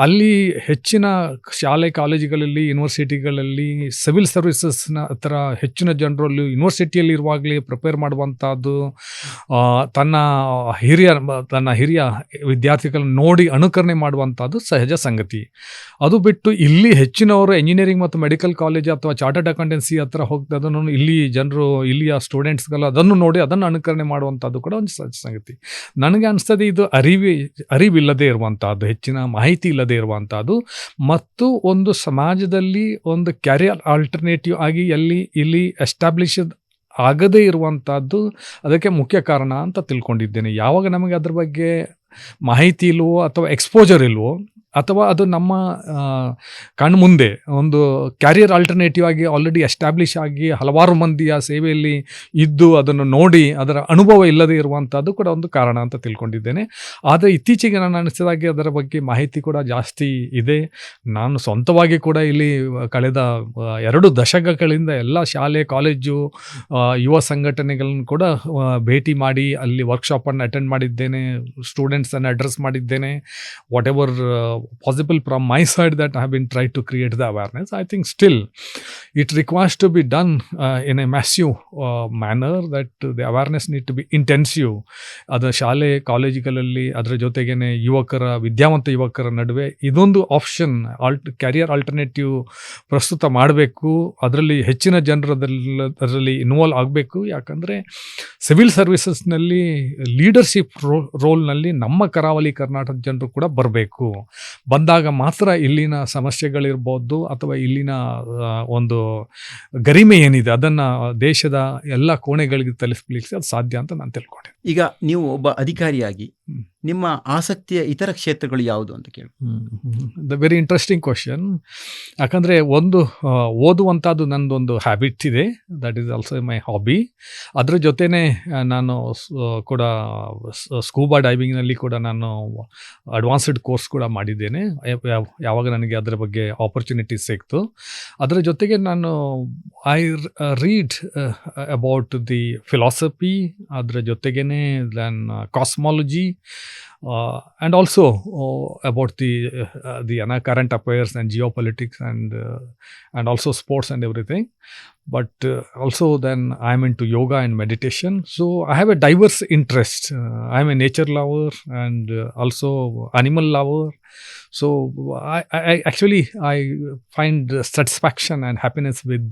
ಅಲ್ಲಿ ಹೆಚ್ಚಿನ ಶಾಲೆ ಕಾಲೇಜುಗಳಲ್ಲಿ, ಯೂನಿವರ್ಸಿಟಿಗಳಲ್ಲಿ ಸಿವಿಲ್ ಸರ್ವಿಸಸ್ನ ಹತ್ರ ಹೆಚ್ಚಿನ ಜನರಲ್ಲಿ ಯೂನಿವರ್ಸಿಟಿಯಲ್ಲಿ ಇರುವಾಗಲೇ ಪ್ರಿಪೇರ್ ಮಾಡುವಂಥದ್ದು, ತನ್ನ ಹಿರಿಯ ವಿದ್ಯಾರ್ಥಿಗಳನ್ನ ನೋಡಿ ಅನುಕರಣೆ ಮಾಡುವಂಥದ್ದು ಸಹಜ ಸಂಗತಿ. ಅದು ಬಿಟ್ಟು ಇಲ್ಲಿ ಹೆಚ್ಚಿನವರು ಎಂಜಿನಿಯರಿಂಗ್ ಮತ್ತು ಮೆಡಿಕಲ್ ಕಾಲೇಜ್ ಅಥವಾ ಚಾರ್ಟರ್ಡ್ ಅಕೌಂಟೆನ್ಸಿ ಹತ್ರ ಹೋಗ್ತದನ್ನು ಇಲ್ಲಿ ಜನರು, ಇಲ್ಲಿಯ ಸ್ಟೂಡೆಂಟ್ಸ್ಗಳು ಅದನ್ನು ನೋಡಿ ಅದನ್ನು ಅನುಕರಣೆ ಮಾಡುವಂಥದ್ದು ಕೂಡ ಒಂದು ಸಹಜ ಸಂಗತಿ. ನನಗೆ ಅನಿಸ್ತದೆ ಇದು ಅರಿವಿಲ್ಲದೆ ಇರುವಂಥದ್ದು, ಹೆಚ್ಚಿನ ಮಾಹಿತಿ ಇಲ್ಲದೆ ಇರುವಂಥದ್ದು, ಮತ್ತು ಒಂದು ಸಮಾಜದಲ್ಲಿ ಒಂದು ಕ್ಯಾರಿಯರ್ ಆಲ್ಟರ್ನೇಟಿವ್ ಆಗಿ ಇಲ್ಲಿ ಎಸ್ಟಾಬ್ಲಿಷ್ ಆಗದೇ ಇರುವಂಥದ್ದು ಅದಕ್ಕೆ ಮುಖ್ಯ ಕಾರಣ ಅಂತ ತಿಳ್ಕೊಂಡಿದ್ದೇನೆ. ಯಾವಾಗ ನಮಗೆ ಅದ್ರ ಬಗ್ಗೆ ಮಾಹಿತಿ ಇಲ್ವೋ ಅಥವಾ ಎಕ್ಸ್ಪೋಜರ್ ಇಲ್ವೋ, ಅಥವಾ ಅದು ನಮ್ಮ ಕಣ್ಮುಂದೆ ಒಂದು ಕ್ಯಾರಿಯರ್ ಆಲ್ಟರ್ನೇಟಿವ್ ಆಗಿ ಆಲ್ರೆಡಿ ಎಸ್ಟಾಬ್ಲಿಷ್ ಆಗಿ ಹಲವಾರು ಮಂದಿಯ ಸೇವೆಯಲ್ಲಿ ಇದ್ದು ಅದನ್ನು ನೋಡಿ ಅದರ ಅನುಭವ ಇಲ್ಲದೆ ಇರುವಂಥದ್ದು ಕೂಡ ಒಂದು ಕಾರಣ ಅಂತ ತಿಳ್ಕೊಂಡಿದ್ದೇನೆ. ಆದರೆ ಇತ್ತೀಚೆಗೆ ನಾನು ಅನಿಸಿದಾಗೆ ಅದರ ಬಗ್ಗೆ ಮಾಹಿತಿ ಕೂಡ ಜಾಸ್ತಿ ಇದೆ. ನಾನು ಸ್ವಂತವಾಗಿ ಕೂಡ ಇಲ್ಲಿ ಕಳೆದ 2 ದಶಕಗಳಿಂದ ಎಲ್ಲ ಶಾಲೆ, ಕಾಲೇಜು, ಯುವ ಸಂಘಟನೆಗಳನ್ನು ಕೂಡ ಭೇಟಿ ಮಾಡಿ ಅಲ್ಲಿ ವರ್ಕ್ಶಾಪನ್ನು ಅಟೆಂಡ್ ಮಾಡಿದ್ದೇನೆ, ಸ್ಟೂಡೆಂಟ್ಸನ್ನು ಅಡ್ರೆಸ್ ಮಾಡಿದ್ದೇನೆ. What ever possible from my side that I have been trying to create the awareness. I think still it requires to be done in a massive manner, that the awareness need to be intensive. ಅದು ಶಾಲೆ ಕಾಲೇಜುಗಳಲ್ಲಿ ಅದರ ಜೊತೆಗೇನೆ ವಿದ್ಯಾವಂತ ಯುವಕರ ನಡುವೆ ಇದೊಂದು option carrier alternative ಪ್ರಸ್ತುತ ಮಾಡಬೇಕು. ಅದರಲ್ಲಿ ಹೆಚ್ಚಿನ ಅದರಲ್ಲಿ ಇನ್ವಾಲ್ವ್ ಆಗಬೇಕು. ಯಾಕಂದರೆ ಸಿವಿಲ್ ಸರ್ವಿಸಸ್ನಲ್ಲಿ ಲೀಡರ್ಶಿಪ್ ರೋಲ್ನಲ್ಲಿ ನಮ್ಮ ಕರಾವಳಿ ಕರ್ನಾಟಕದ ಜನರು ಕೂಡ ಬರಬೇಕು. ಬಂದಾಗ ಮಾತ್ರ ಇಲ್ಲಿನ ಸಮಸ್ಯೆಗಳಿರ್ಬೋದು ಅಥವಾ ಇಲ್ಲಿನ ಒಂದು ಗರಿಮೆ ಏನಿದೆ ಅದನ್ನು ದೇಶದ ಎಲ್ಲ ಕೋಣೆಗಳಿಗೆ ತಲುಪಿಸಲಿಕ್ಕೆ ಅದು ಸಾಧ್ಯ ಅಂತ ನಾನು ತಿಳ್ಕೊಂಡೆ. ಈಗ ನೀವು ಒಬ್ಬ ಅಧಿಕಾರಿಯಾಗಿ ನಿಮ್ಮ ಆಸಕ್ತಿಯ ಇತರ ಕ್ಷೇತ್ರಗಳು ಯಾವುದು ಅಂತ ಕೇಳಿ. The very interesting question. ಯಾಕಂದರೆ ಓದುವಂಥದ್ದು ನನ್ನದೊಂದು ಹ್ಯಾಬಿಟ್ ಇದೆ, that is also my hobby. ಅದ್ರ ಜೊತೆನೇ ನಾನು ಕೂಡ ಸ್ಕೂಬಾ ಡೈವಿಂಗ್ನಲ್ಲಿ ಕೂಡ ನಾನು ಅಡ್ವಾನ್ಸ್ಡ್ ಕೋರ್ಸ್ ಕೂಡ ಮಾಡಿದ್ದೇನೆ, ಯಾವಾಗ ನನಗೆ ಅದರ ಬಗ್ಗೆ ಆಪರ್ಚುನಿಟಿ ಸಿಕ್ತು. ಅದರ ಜೊತೆಗೆ ನಾನು I read about the philosophy, ಅದರ ಜೊತೆಗೇ then cosmology, and also about the current affairs and geopolitics and also sports and everything. But also then I am into yoga and meditation. So I have a diverse interest. I am a nature lover and also animal lover. So I actually I find satisfaction and happiness with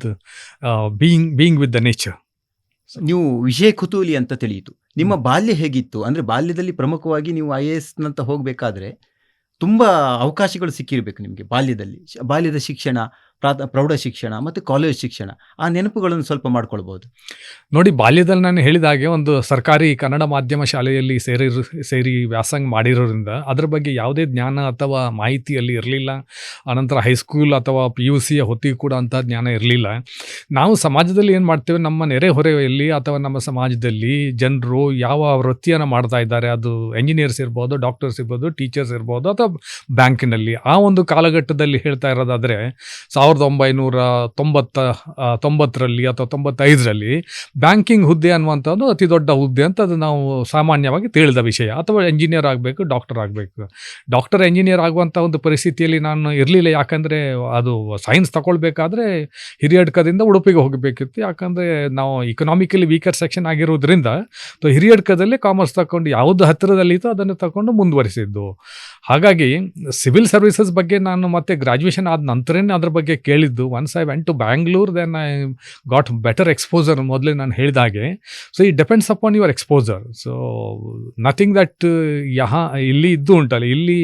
being with the nature. ನೀವು ವಿಷಯ ಕುತೂಹಲಿ ಅಂತ ತಿಳಿಯಿತು. ನಿಮ್ಮ ಬಾಲ್ಯ ಹೇಗಿತ್ತು? ಅಂದರೆ ಬಾಲ್ಯದಲ್ಲಿ ಪ್ರಮುಖವಾಗಿ ನೀವು IAS ನಂತ ಹೋಗಬೇಕಾದ್ರೆ ತುಂಬ ಅವಕಾಶಗಳು ಸಿಕ್ಕಿರಬೇಕು ನಿಮಗೆ ಬಾಲ್ಯದ ಶಿಕ್ಷಣ, ಪ್ರೌಢ ಶಿಕ್ಷಣ ಮತ್ತು ಕಾಲೇಜ್ ಶಿಕ್ಷಣ. ಆ ನೆನಪುಗಳನ್ನು ಸ್ವಲ್ಪ ಮಾಡ್ಕೊಳ್ಬೋದು. ನೋಡಿ, ಬಾಲ್ಯದಲ್ಲಿ ನಾನು ಹೇಳಿದ ಹಾಗೆ ಒಂದು ಸರ್ಕಾರಿ ಕನ್ನಡ ಮಾಧ್ಯಮ ಶಾಲೆಯಲ್ಲಿ ಸೇರಿ ವ್ಯಾಸಂಗ ಮಾಡಿರೋದ್ರಿಂದ ಅದರ ಬಗ್ಗೆ ಯಾವುದೇ ಜ್ಞಾನ ಅಥವಾ ಮಾಹಿತಿಯಲ್ಲಿ ಇರಲಿಲ್ಲ. ಆನಂತರ ಹೈಸ್ಕೂಲ್ ಅಥವಾ PUC ಹೊತ್ತಿಗೆ ಕೂಡ ಅಂಥ ಜ್ಞಾನ ಇರಲಿಲ್ಲ. ನಾವು ಸಮಾಜದಲ್ಲಿ ಏನು ಮಾಡ್ತೇವೆ, ನಮ್ಮ ನೆರೆಹೊರೆಯಲ್ಲಿ ಅಥವಾ ನಮ್ಮ ಸಮಾಜದಲ್ಲಿ ಜನರು ಯಾವ ವೃತ್ತಿಯನ್ನು ಮಾಡ್ತಾ ಇದ್ದಾರೆ, ಅದು ಎಂಜಿನಿಯರ್ಸ್ ಇರ್ಬೋದು, ಡಾಕ್ಟರ್ಸ್ ಇರ್ಬೋದು, ಟೀಚರ್ಸ್ ಇರ್ಬೋದು, ಅಥವಾ ಬ್ಯಾಂಕಿನಲ್ಲಿ ಆ ಒಂದು ಕಾಲಘಟ್ಟದಲ್ಲಿ ಹೇಳ್ತಾ ಇರೋದಾದರೆ 1990ರಲ್ಲಿ ಅಥವಾ 95ರಲ್ಲಿ ಬ್ಯಾಂಕಿಂಗ್ ಹುದ್ದೆ ಅನ್ನುವಂಥದ್ದು ಅತಿ ದೊಡ್ಡ ಹುದ್ದೆ ಅಂತ ಅದು ನಾವು ಸಾಮಾನ್ಯವಾಗಿ ತಿಳಿದ ವಿಷಯ. ಅಥವಾ ಎಂಜಿನಿಯರ್ ಆಗಬೇಕು, ಡಾಕ್ಟರ್ ಆಗಬೇಕು. ಡಾಕ್ಟರ್ ಎಂಜಿನಿಯರ್ ಆಗುವಂಥ ಒಂದು ಪರಿಸ್ಥಿತಿಯಲ್ಲಿ ನಾನು ಇರಲಿಲ್ಲ. ಯಾಕಂದರೆ ಅದು ಸೈನ್ಸ್ ತಗೊಳ್ಬೇಕಾದ್ರೆ ಹಿರಿಯಡ್ಕದಿಂದ ಉಡುಪಿಗೆ ಹೋಗಬೇಕಿತ್ತು. ಯಾಕಂದರೆ ನಾವು ಇಕನಾಮಿಕಲಿ ವೀಕರ್ ಸೆಕ್ಷನ್ ಆಗಿರೋದ್ರಿಂದ ಹಿರಿಯಡ್ಕದಲ್ಲಿ ಕಾಮರ್ಸ್ ತಗೊಂಡು ಯಾವುದು ಹತ್ತಿರದಲ್ಲಿತ್ತು ಅದನ್ನು ತಗೊಂಡು ಮುಂದುವರಿಸಿದ್ದು. ಹಾಗಾಗಿ ಸಿವಿಲ್ ಸರ್ವಿಸಸ್ ಬಗ್ಗೆ ನಾನು ಮತ್ತೆ ಗ್ರಾಜ್ಯುಯೇಷನ್ ಆದ ನಂತರನೇ ಅದ್ರ ಬಗ್ಗೆ ಕೇಳಿದ್ದು. Once I went to Bangalore, then I got better exposure. ಮೊದಲೇ ನಾನು ಹೇಳಿದಾಗೆ, so it depends upon your exposure. So nothing that ಇಲ್ಲಿ ಇದ್ದು ಉಂಟಲ್ಲ, ಇಲ್ಲಿ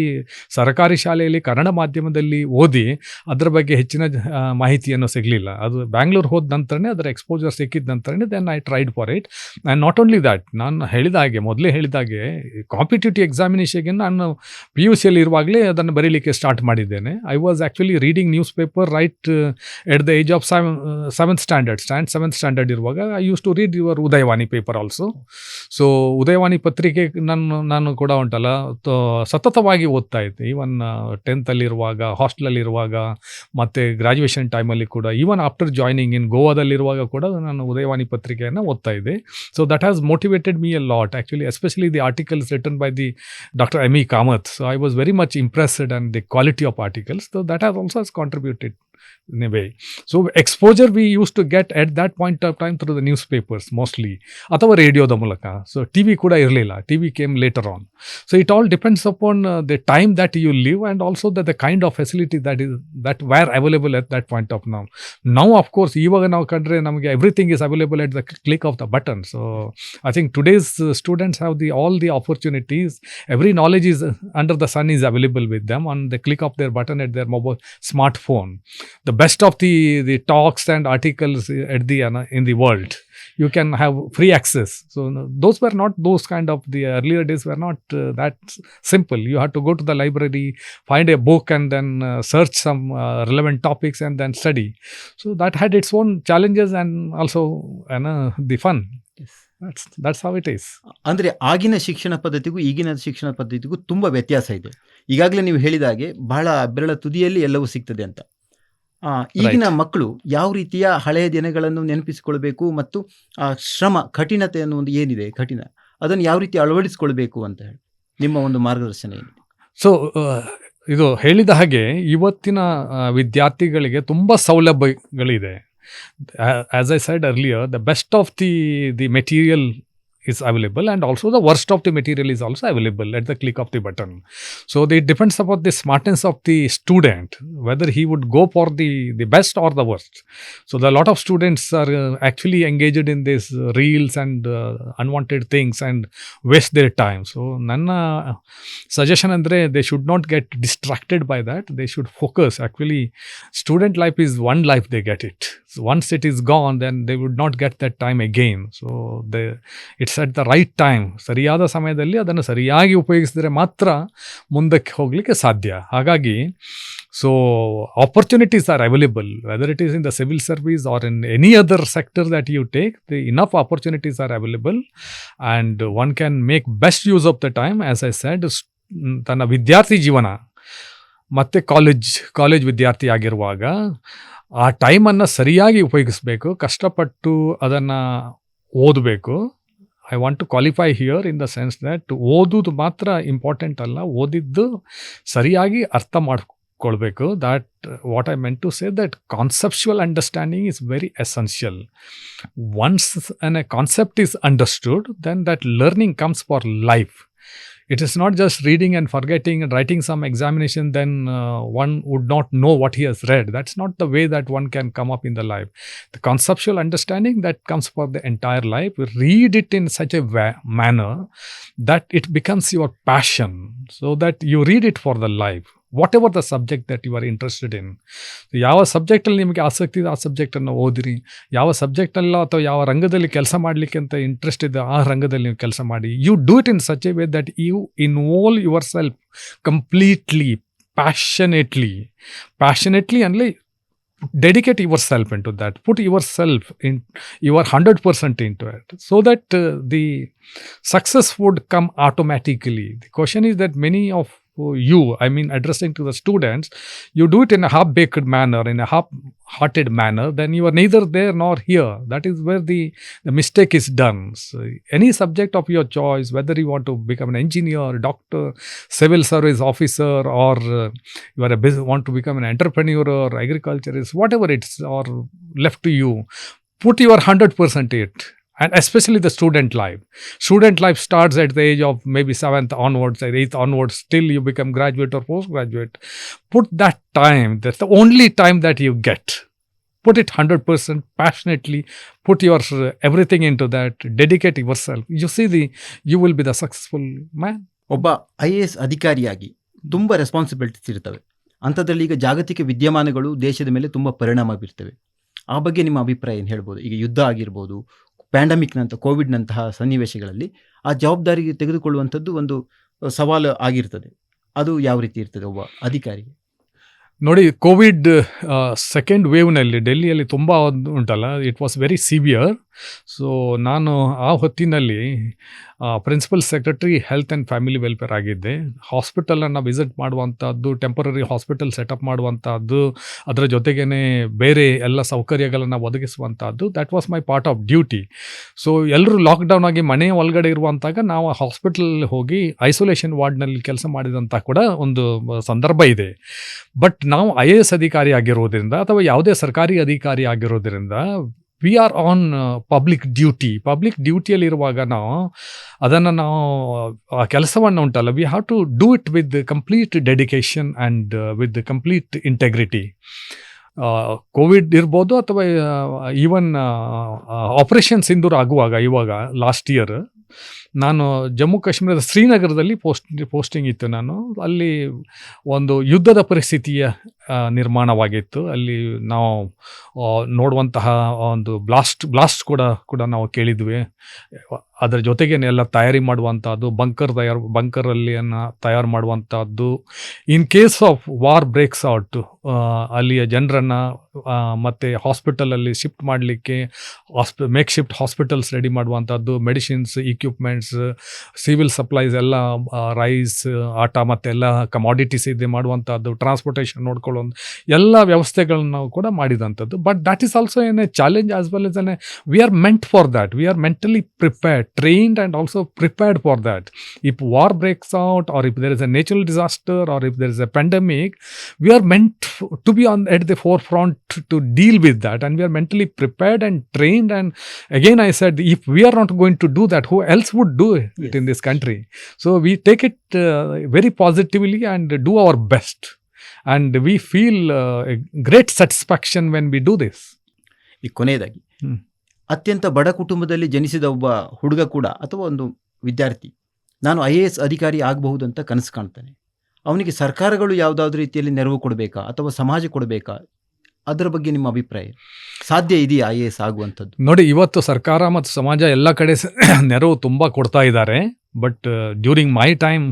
ಸರ್ಕಾರಿ ಶಾಲೆಯಲ್ಲಿ ಕನ್ನಡ ಮಾಧ್ಯಮದಲ್ಲಿ ಓದಿ ಅದರ ಬಗ್ಗೆ ಹೆಚ್ಚಿನ ಮಾಹಿತಿಯನ್ನು ಸಿಗಲಿಲ್ಲ. ಅದು ಬ್ಯಾಂಗ್ಳೂರ್ ಹೋದ ನಂತರನೇ ಅದರ ಎಕ್ಸ್ಪೋಜರ್ ಸಿಕ್ಕಿದ ನಂತರನೇ then I tried for it. And not only that, ನಾನು ಮೊದಲೇ ಹೇಳಿದಾಗೆ ಕಾಂಪಿಟೇಟಿವ್ ಎಕ್ಸಾಮಿನೇಷನ್ಗೆ ನಾನು PUCಯಲ್ಲಿ ಇರುವಾಗಲೇ ಅದನ್ನು ಬರೀಲಿಕ್ಕೆ ಸ್ಟಾರ್ಟ್ ಮಾಡಿದ್ದೇನೆ. I was actually reading newspaper right at the age of seventh standard ಇರುವಾಗ I use to read your Udayavani paper also. So Udayavani ಪತ್ರಿಕೆ ನಾನು ಕೂಡ ಉಂಟಲ್ಲ ಸತತವಾಗಿ ಓದ್ತಾ ಇದ್ದೆ. ಈವನ್ 10th ಹಾಸ್ಟೆಲಲ್ಲಿರುವಾಗ ಮತ್ತು ಗ್ರಾಜ್ಯುಯೇಷನ್ ಟೈಮಲ್ಲಿ ಕೂಡ, ಈವನ್ ಆಫ್ಟರ್ ಜಾಯ್ನಿಂಗ್ ಇನ್ ಗೋವಾದಲ್ಲಿರುವಾಗ ಕೂಡ ನಾನು ಉದಯವಾಣಿ ಪತ್ರಿಕೆಯನ್ನು ಓದ್ತಾ ಇದ್ದೆ. So that has motivated me A lot actually, especially the articles written by the Dr. M.E. Kamath. So I was very much impressed and the quality of articles. So that has also contributed in a way. So exposure we used to get at that point of time through the newspapers mostly, ಅಥವಾ ರೇಡಿಯೋದ ಮೂಲಕ. So TV ಕೂಡ ಇರಲಿಲ್ಲ, TV came later on. So it all depends upon the time that you live and also the kind of facility that were available at that point of now. Now of course ಇವಾಗ ನಾವು ಕಂಡ್ರೆ ನಮಗೆ everything is available at the click of the button. So I think today's students have all the opportunities. Every knowledge is under the sun is available with them on the click of their button at their mobile smartphone. The best of the talks and articles in the world, you can have free access. So those were not those kind of, the earlier days were not that simple. You had to go to the library, find a book and then search some relevant topics and then study. So that had its own challenges and also the fun. Yes. That's how it is. ಅಂದರೆ ಆಗಿನ ಶಿಕ್ಷಣ ಪದ್ಧತಿಗೂ ಈಗಿನ ಶಿಕ್ಷಣ ಪದ್ಧತಿಗೂ ತುಂಬ ವ್ಯತ್ಯಾಸ ಇದೆ. ಈಗಾಗಲೇ ನೀವು ಹೇಳಿದ ಹಾಗೆ ಬಹಳ ಬೆರಳ ತುದಿಯಲ್ಲಿ ಎಲ್ಲವೂ ಸಿಗ್ತದೆ ಅಂತ. ಈಗಿನ ಮಕ್ಕಳು ಯಾವ ರೀತಿಯ ಹಳೆಯ ದಿನಗಳನ್ನು ನೆನಪಿಸಿಕೊಳ್ಬೇಕು ಮತ್ತು ಶ್ರಮ ಕಠಿಣತೆ ಅನ್ನೋ ಒಂದು ಏನಿದೆ, ಅದನ್ನು ಯಾವ ರೀತಿ ಅಳವಡಿಸಿಕೊಳ್ಬೇಕು ಅಂತ ಹೇಳಿ ನಿಮ್ಮ ಒಂದು ಮಾರ್ಗದರ್ಶನ ಏನಿದೆ? ಸೊ ಇದು ಹೇಳಿದ ಹಾಗೆ ಇವತ್ತಿನ ವಿದ್ಯಾರ್ಥಿಗಳಿಗೆ ತುಂಬ ಸೌಲಭ್ಯಗಳಿದೆ. As I said earlier, the best of the material is available, and also the worst of the material is also available at the click of the button. So it depends upon the smartness of the student whether he would go for the best or the worst. So a lot of students are actually engaged in this reels and unwanted things and waste their time. So nanna suggestion andre they should not get distracted by that. They should focus. Actually, student life is one life, they get it. So once it is gone, then they would not get that time again. So it's at the right time, ಸರಿಯಾದ ಸಮಯದಲ್ಲಿ ಅದನ್ನು ಸರಿಯಾಗಿ ಉಪಯೋಗಿಸಿದರೆ ಮಾತ್ರ ಮುಂದಕ್ಕೆ ಹೋಗಲಿಕ್ಕೆ ಸಾಧ್ಯ. ಹಾಗಾಗಿ so opportunities are available, whether it is in the civil service or in any other sector that you take, the enough opportunities are available and one can make best use of the time. As I said, ತನ್ನ ವಿದ್ಯಾರ್ಥಿ ಜೀವನ ಮತ್ತು college ವಿದ್ಯಾರ್ಥಿ ಆಗಿರುವಾಗ ಆ ಟೈಮನ್ನು ಸರಿಯಾಗಿ ಉಪಯೋಗಿಸಬೇಕು, ಕಷ್ಟಪಟ್ಟು ಅದನ್ನು ಓದಬೇಕು. I want to qualify here in the sense that ಓದೋದು ಮಾತ್ರ ಇಂಪಾರ್ಟೆಂಟ್ ಅಲ್ಲ, ಓದಿದ್ದು ಸರಿಯಾಗಿ ಅರ್ಥ ಮಾಡ್ಕೊಳ್ಬೇಕು. That what I meant to say, that conceptual understanding is very essential. Once a concept is understood, then that learning comes for life. It is not just reading and forgetting and writing some examination, then one would not know what he has read. That's not the way that one can come up in the life. The conceptual understanding that comes for the entire life. Read it in such a manner that it becomes your passion, so that you read it for the life. What the subject that you are interested in. ಯಾವ ಸಬ್ಜೆಕ್ಟಲ್ಲಿ ನಿಮಗೆ ಆಸಕ್ತಿ ಇದೆ ಆ ಸಬ್ಜೆಕ್ಟನ್ನು ಓದಿರಿ. ಯಾವ ಸಬ್ಜೆಕ್ಟಲ್ಲ ಅಥವಾ ಯಾವ ರಂಗದಲ್ಲಿ ಕೆಲಸ ಮಾಡಲಿಕ್ಕೆ ಅಂತ ಇಂಟ್ರೆಸ್ಟ್ ಇದೆ ಆ ರಂಗದಲ್ಲಿ ನೀವು ಕೆಲಸ ಮಾಡಿ. You do it in such a way that you involve yourself completely, passionately ಅಂದರೆ dedicate yourself into that, put yourself in, you are 100% into it, so that the success would come automatically. The question is that many of you, I mean addressing to the students, you do it in a half-baked manner, in a half-hearted manner, then you are neither there nor here. That is where the mistake is done. So any subject of your choice, whether you want to become an engineer, doctor, civil service officer, or you are want to become an entrepreneur or agriculturist, whatever it's or left to you, put your 100% it. And especially the student life. Student life starts at the age of maybe 7th onwards, 8th onwards, till you become graduate or postgraduate. Put that time, that's the only time that you get. Put it 100% passionately, put your everything into that, dedicate yourself. You see, you will be the successful man. ಒಬ್ಬ IAS ಅಧಿಕಾರಿಯಾಗಿ ತುಂಬ responsibilities ಇರ್ತವೆ. ಅಂಥದ್ರಲ್ಲಿ ಈಗ ಜಾಗತಿಕ ವಿದ್ಯಮಾನಗಳು ದೇಶದ ಮೇಲೆ ತುಂಬ ಪರಿಣಾಮ ಬೀರ್ತವೆ. ಆ ಬಗ್ಗೆ ನಿಮ್ಮ ಅಭಿಪ್ರಾಯ ಏನು ಹೇಳ್ಬೋದು? ಈಗ ಯುದ್ಧ ಆಗಿರ್ಬೋದು, ಪ್ಯಾಂಡಮಿಕ್ನಂಥ ಕೋವಿಡ್ನಂತಹ ಸನ್ನಿವೇಶಗಳಲ್ಲಿ ಆ ಜವಾಬ್ದಾರಿ ತೆಗೆದುಕೊಳ್ಳುವಂಥದ್ದು ಒಂದು ಸವಾಲು ಆಗಿರ್ತದೆ. ಅದು ಯಾವ ರೀತಿ ಇರ್ತದೆ ಒಬ್ಬ ಅಧಿಕಾರಿಗೆ? ನೋಡಿ, ಕೋವಿಡ್ ಸೆಕೆಂಡ್ ವೇವ್ನಲ್ಲಿ ಡೆಲ್ಲಿಯಲ್ಲಿ ತುಂಬ ಉಂಟಲ್ಲ, it was very severe. So ನಾನು ಆ ಹೊತ್ತಿನಲ್ಲಿ principal secretary health and family welfare ಆಗಿದ್ದೆ. ಹಾಸ್ಪಿಟಲನ್ನು ವಿಸಿಟ್ ಮಾಡುವಂಥದ್ದು, ಟೆಂಪರರಿ ಹಾಸ್ಪಿಟಲ್ ಸೆಟಪ್ ಮಾಡುವಂಥದ್ದು, ಅದರ ಜೊತೆಗೇ ಬೇರೆ ಎಲ್ಲ ಸೌಕರ್ಯಗಳನ್ನು ಒದಗಿಸುವಂಥದ್ದು, that was my part of duty. So ಎಲ್ಲರೂ ಲಾಕ್ಡೌನ್ ಆಗಿ ಮನೆ ಒಳಗಡೆ ಇರುವಂತಾಗ ನಾವು ಹಾಸ್ಪಿಟಲ್ ಹೋಗಿ ಐಸೋಲೇಷನ್ ವಾರ್ಡ್ನಲ್ಲಿ ಕೆಲಸ ಮಾಡಿದಂಥ ಕೂಡ ಒಂದು ಸಂದರ್ಭ ಇದೆ. ಬಟ್ ನಾವು IAS ಅಧಿಕಾರಿ ಆಗಿರೋದ್ರಿಂದ ಅಥವಾ ಯಾವುದೇ ಸರ್ಕಾರಿ ಅಧಿಕಾರಿ ಆಗಿರೋದ್ರಿಂದ ವಿ ಆರ್ ಆನ್ ಪಬ್ಲಿಕ್ ಡ್ಯೂಟಿಯಲ್ಲಿರುವಾಗ ನಾವು ಆ ಕೆಲಸವನ್ನು ಉಂಟಲ್ಲ, we have to do it with complete dedication and with complete integrity. Covid ಇರ್ಬೋದು ಅಥವಾ ಈವನ್ ಆಪರೇಷನ್ ಸಿಂಧೂರ್ ಆಗುವಾಗ, ಇವಾಗ ಲಾಸ್ಟ್ ಇಯರ್ ನಾನು ಜಮ್ಮು ಕಾಶ್ಮೀರದ ಶ್ರೀನಗರದಲ್ಲಿ ಪೋಸ್ಟಿಂಗ್ ಇತ್ತು. ನಾನು ಅಲ್ಲಿ ಒಂದು ಯುದ್ಧದ ಪರಿಸ್ಥಿತಿಯ ನಿರ್ಮಾಣವಾಗಿತ್ತು. ಅಲ್ಲಿ ನಾವು ನೋಡುವಂತಹ ಒಂದು ಬ್ಲಾಸ್ಟ್ ಕೂಡ ನಾವು ಕೇಳಿದ್ವಿ. ಅದರ ಜೊತೆಗೇನೆಲ್ಲ ತಯಾರಿ ಮಾಡುವಂಥದ್ದು, ಬಂಕರಲ್ಲಿ ತಯಾರು ಮಾಡುವಂಥದ್ದು. In case of war breaks out, ಅಲ್ಲಿಯ ಜನರನ್ನು ಮತ್ತು ಹಾಸ್ಪಿಟಲಲ್ಲಿ ಶಿಫ್ಟ್ ಮಾಡಲಿಕ್ಕೆ ಮೇಕ್ ಶಿಫ್ಟ್ ಹಾಸ್ಪಿಟಲ್ಸ್ ರೆಡಿ ಮಾಡುವಂಥದ್ದು, ಮೆಡಿಸಿನ್ಸ್, ಇಕ್ವಿಪ್ಮೆಂಟ್ಸ್, ಸಿವಿಲ್ ಸಪ್ಲೈಸ್ ಎಲ್ಲ, ರೈಸ್, ಆಟ ಮತ್ತೆಲ್ಲ ಕಮಾಡಿಟೀಸ್ ಇದೆ ಮಾಡುವಂಥದ್ದು, ಟ್ರಾನ್ಸ್ಪೋರ್ಟೇಷನ್ ನೋಡ್ಕೊಳ್ಳೋ ಎಲ್ಲ ವ್ಯವಸ್ಥೆಗಳನ್ನು ಕೂಡ ಮಾಡಿದಂಥದ್ದು. But that is also an a challenge as well as we are meant for that. We are mentally prepared trained and also prepared for that. If war breaks out, or if there is a natural disaster, or if there is a pandemic, we are meant to be at the forefront to deal with that, and we are mentally prepared and trained. And again, I said, if we are not going to do that, who else would do it in this country? So we take it very positively and do our best, and we feel a great satisfaction when we do this. ಈ ಕೊನೆಯದಾಗಿ ಅತ್ಯಂತ ಬಡ ಕುಟುಂಬದಲ್ಲಿ ಜನಿಸಿದ ಒಬ್ಬ ಹುಡುಗ ಕೂಡ ಅಥವಾ ಒಂದು ವಿದ್ಯಾರ್ಥಿ ನಾನು IAS ಅಧಿಕಾರಿ ಆಗಬಹುದು ಅಂತ ಕನಸು ಕಾಣ್ತಾನೆ. ಅವನಿಗೆ ಸರ್ಕಾರಗಳು ಯಾವುದಾದ್ರೂ ರೀತಿಯಲ್ಲಿ ನೆರವು ಕೊಡಬೇಕಾ ಅಥವಾ ಸಮಾಜ ಕೊಡಬೇಕಾ? ಅದರ ಬಗ್ಗೆ ನಿಮ್ಮ ಅಭಿಪ್ರಾಯ? ಸಾಧ್ಯ ಇದೆಯಾ IAS ಆಗುವಂಥದ್ದು? ನೋಡಿ, ಇವತ್ತು ಸರ್ಕಾರ ಮತ್ತು ಸಮಾಜ ಎಲ್ಲ ಕಡೆ ನೆರವು ತುಂಬ ಕೊಡ್ತಾ ಇದ್ದಾರೆ. ಬಟ್ ಡ್ಯೂರಿಂಗ್ ಮೈ ಟೈಮ್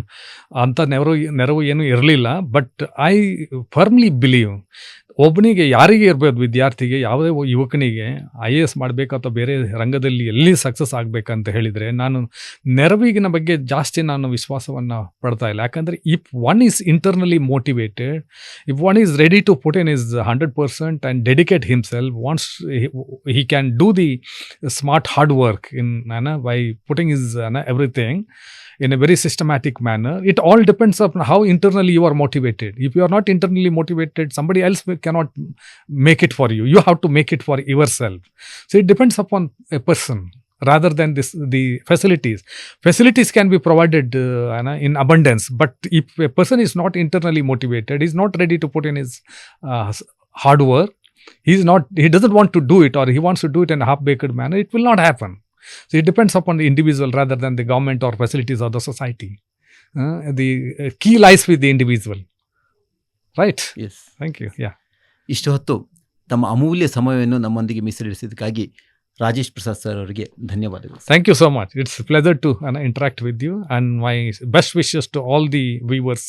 ಅಂಥ ನೆರವು ಏನೂ ಇರಲಿಲ್ಲ. ಬಟ್ ಐ ಫರ್ಮ್ಲಿ ಬಿಲೀವ್, ಒಬ್ಬನಿಗೆ ಯಾರಿಗೆ ಇರ್ಬೋದು, ವಿದ್ಯಾರ್ಥಿಗೆ, ಯಾವುದೇ ಯುವಕನಿಗೆ IAS ಮಾಡಬೇಕು ಅಥವಾ ಬೇರೆ ರಂಗದಲ್ಲಿ ಎಲ್ಲಿ ಸಕ್ಸಸ್ ಆಗಬೇಕಂತ ಹೇಳಿದರೆ, ನಾನು ನೆರವಿಗಿನ ಬಗ್ಗೆ ಜಾಸ್ತಿ ನಾನು ವಿಶ್ವಾಸವನ್ನು ಪಡ್ತಾ ಇಲ್ಲ. ಯಾಕಂದರೆ if one is internally motivated, if one is ready to put in his 100% and dedicate himself, once he can do the smart hard work in by putting his everything in a very systematic manner. It all depends on how internally you are motivated. If you are not internally motivated, somebody else cannot make it for you. You have to make it for yourself. So it depends upon a person rather than the facilities. Facilities can be provided in abundance, but if a person is not internally motivated, he is not ready to put in his hard work, he doesn't want to do it, or he wants to do it in a half-baked manner, it will not happen. So it depends upon the individual rather than the government or facilities or the society. The key lies with the individual. Right? Yes. Thank you. Yeah. ಇಷ್ಟು ಹೊತ್ತು ತಮ್ಮ ಅಮೂಲ್ಯ ಸಮಯವನ್ನು ನಮ್ಮೊಂದಿಗೆ ಮೀಸಲಿಡಿಸಿದ್ದಕ್ಕಾಗಿ Rajesh Prasad sir ಅವರಿಗೆ ಧನ್ಯವಾದಗಳು. Thank you so much. It's a pleasure to interact with you, and my best wishes to all the viewers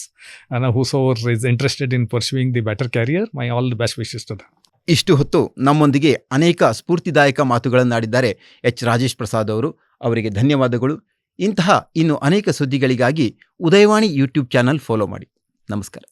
and whosoever is interested in pursuing the better career. My all the best wishes to them. ಇಷ್ಟು ಹೊತ್ತು ನಮ್ಮೊಂದಿಗೆ ಅನೇಕ ಸ್ಫೂರ್ತಿದಾಯಕ ಮಾತುಗಳನ್ನಾಡಿದ್ದಾರೆ H Rajesh Prasad ಅವರು. ಅವರಿಗೆ ಧನ್ಯವಾದಗಳು. ಇಂತಹ ಇನ್ನು ಅನೇಕ ಸುದ್ದಿಗಳಿಗಾಗಿ ಉದಯವಾಣಿ ಯೂಟ್ಯೂಬ್ ಚಾನಲ್ ಫಾಲೋ ಮಾಡಿ. ನಮಸ್ಕಾರ.